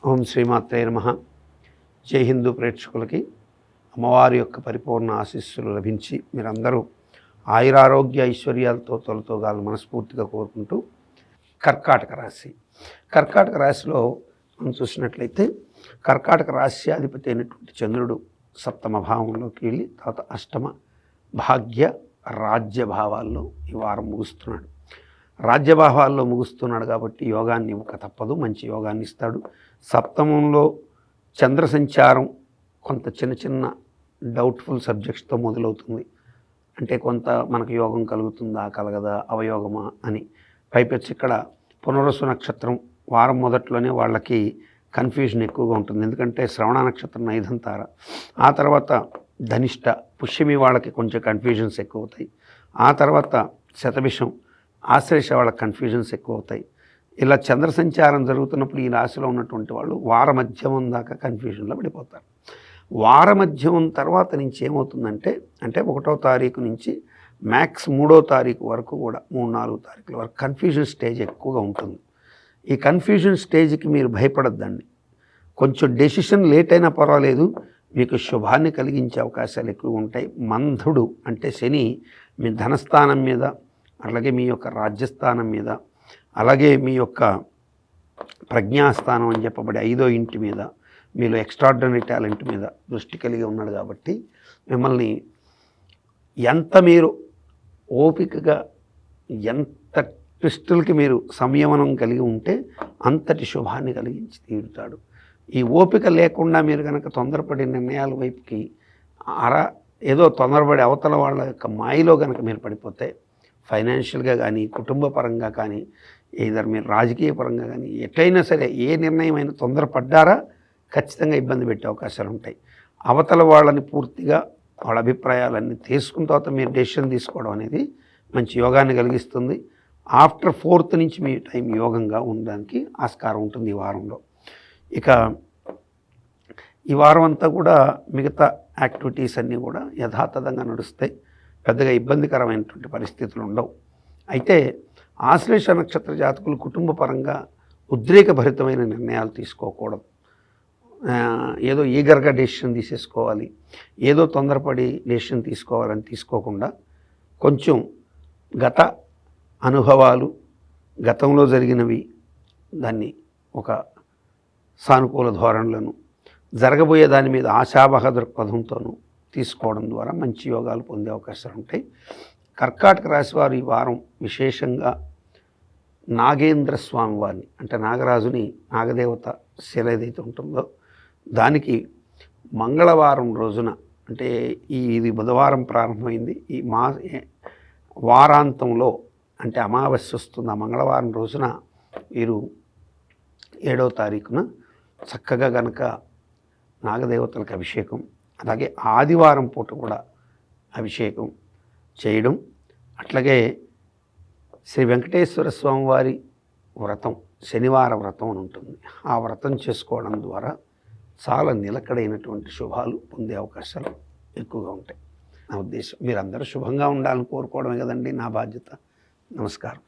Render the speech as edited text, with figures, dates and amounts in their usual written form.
ఓం శ్రీమాత్రే నమః. జై హిందూ ప్రేక్షకులకి అమ్మవారి యొక్క పరిపూర్ణ ఆశీస్సులు లభించి మీరందరూ ఆయురారోగ్య ఐశ్వర్యాలతో తొలతోగాలని మనస్ఫూర్తిగా కోరుకుంటూ కర్కాటక రాశిలో మనం చూసినట్లయితే కర్కాటక రాశ్యాధిపతి అయినటువంటి చంద్రుడు సప్తమ భావంలోకి వెళ్ళి తర్వాత అష్టమ భాగ్య రాజ్యభావాల్లో ఈ వారం ముగుస్తున్నాడు. రాజ్యభావాల్లో ముగుస్తున్నాడు కాబట్టి యోగాన్ని ఇవ్వక తప్పదు, మంచి యోగాన్ని ఇస్తాడు. సప్తమంలో చంద్ర సంచారం కొంత చిన్న డౌట్ఫుల్ సబ్జెక్ట్స్తో మొదలవుతుంది. అంటే కొంత మనకు యోగం కలుగుతుందా కలగదా అవయోగమా అని. పైపెచ్చి ఇక్కడ పునర్వసు నక్షత్రం వారం మొదట్లోనే వాళ్ళకి కన్ఫ్యూజన్ ఎక్కువగా ఉంటుంది. ఎందుకంటే శ్రవణ నక్షత్రం ఐదంతార, ఆ తర్వాత ధనిష్ట పుష్యమి వాళ్ళకి కొంచెం కన్ఫ్యూజన్స్ ఎక్కువ అవుతాయి. ఆ తర్వాత శతభిషం ఆశ్లేష వాళ్ళకి కన్ఫ్యూజన్స్ ఎక్కువ అవుతాయి. ఇలా చంద్ర సంచారం జరుగుతున్నప్పుడు ఈ రాశిలో ఉన్నటువంటి వాళ్ళు వారమధ్యమం దాకా కన్ఫ్యూజన్లో పడిపోతారు. వారమధ్యమం తర్వాత నుంచి ఏమవుతుందంటే, అంటే 1వ తారీఖు నుంచి మ్యాక్స్ 3వ తారీఖు వరకు కూడా 3-4 తారీఖుల వరకు కన్ఫ్యూజన్ స్టేజ్ ఎక్కువగా ఉంటుంది. ఈ కన్ఫ్యూజన్ స్టేజ్కి మీరు భయపడద్దండి. కొంచెం డెసిషన్ లేట్ అయినా పర్వాలేదు, మీకు శుభాన్ని కలిగించే అవకాశాలు ఎక్కువ ఉంటాయి. మంధుడు అంటే శని మీ ధనస్థానం మీద, అలాగే మీ యొక్క రాజ్యస్థానం మీద, అలాగే మీ యొక్క ప్రజ్ఞాస్థానం అని చెప్పబడే 5వ ఇంటి మీద, మీలో ఎక్స్ట్రాడినరీ టాలెంట్ మీద దృష్టి కలిగి ఉన్నాడు. కాబట్టి మిమ్మల్ని ఎంత మీరు ఓపికగా, ఎంత ట్విస్టులకి మీరు సంయమనం కలిగి ఉంటే అంతటి శుభాన్ని కలిగించి తీరుతాడు. ఈ ఓపిక లేకుండా మీరు కనుక తొందరపడి నిర్ణయాల వైపుకి ఏదో తొందరపడి అవతల వాళ్ళ యొక్క మాయలో కనుక మీరు పడిపోతే ఫైనాన్షియల్గా కానీ, కుటుంబ పరంగా కానీ, ఏదైనా మీరు రాజకీయ పరంగా కానీ ఎట్లయినా సరే ఏ నిర్ణయం అయినా తొందరపడ్డారా ఖచ్చితంగా ఇబ్బంది పెట్టే అవకాశాలు ఉంటాయి. అవతల వాళ్ళని పూర్తిగా వాళ్ళ అభిప్రాయాలన్నీ తీసుకున్న తర్వాత మీరు డెసిషన్ తీసుకోవడం అనేది మంచి యోగాన్ని కలిగిస్తుంది. ఆఫ్టర్ 4th నుంచి మీ టైం యోగంగా ఉండడానికి ఆస్కారం ఉంటుంది ఈ వారంలో. ఇక ఈ వారం అంతా కూడా మిగతా యాక్టివిటీస్ అన్నీ కూడా యథాతథంగా నడుస్తాయి. పెద్దగా ఇబ్బందికరమైనటువంటి పరిస్థితులు ఉండవు. అయితే ఆశ్లేష నక్షత్ర జాతకులు కుటుంబ పరంగా ఉద్రేకభరితమైన నిర్ణయాలు తీసుకోకూడదు. ఏదో ఈగర్గా డెసిషన్ తీసేసుకోవాలి, ఏదో తొందరపడి డెసిషన్ తీసుకోవాలని తీసుకోకుండా కొంచెం గత అనుభవాలు, గతంలో జరిగినవి, దాన్ని ఒక సానుకూల ధోరణులను, జరగబోయే దాని మీద ఆశావహ దృక్పథంతోనూ తీసుకోవడం ద్వారా మంచి యోగాలు పొందే అవకాశాలు ఉంటాయి. కర్కాటక రాశి వారు ఈ వారం విశేషంగా నాగేంద్ర స్వామి వారిని, అంటే నాగరాజుని, నాగదేవత శిల ఏదైతే ఉంటుందో దానికి మంగళవారం రోజున, అంటే ఇది బుధవారం ప్రారంభమైంది, ఈ వారాంతంలో అంటే అమావాస్య వస్తుంది. ఆ మంగళవారం రోజున వీరు 7వ తారీఖున చక్కగా గనక నాగదేవతలకు అభిషేకం, అలాగే ఆదివారం పూట కూడా అభిషేకం చేయడం, అట్లాగే శ్రీ వెంకటేశ్వర స్వామి వారి వ్రతం, శనివార వ్రతం అని ఉంటుంది, ఆ వ్రతం చేసుకోవడం ద్వారా చాలా నిలకడైనటువంటి శుభాలు పొందే అవకాశాలు ఎక్కువగా ఉంటాయి. నా ఉద్దేశం మీరందరూ శుభంగా ఉండాలని కోరుకోవడమే కదండి నా బాధ్యత. నమస్కారం.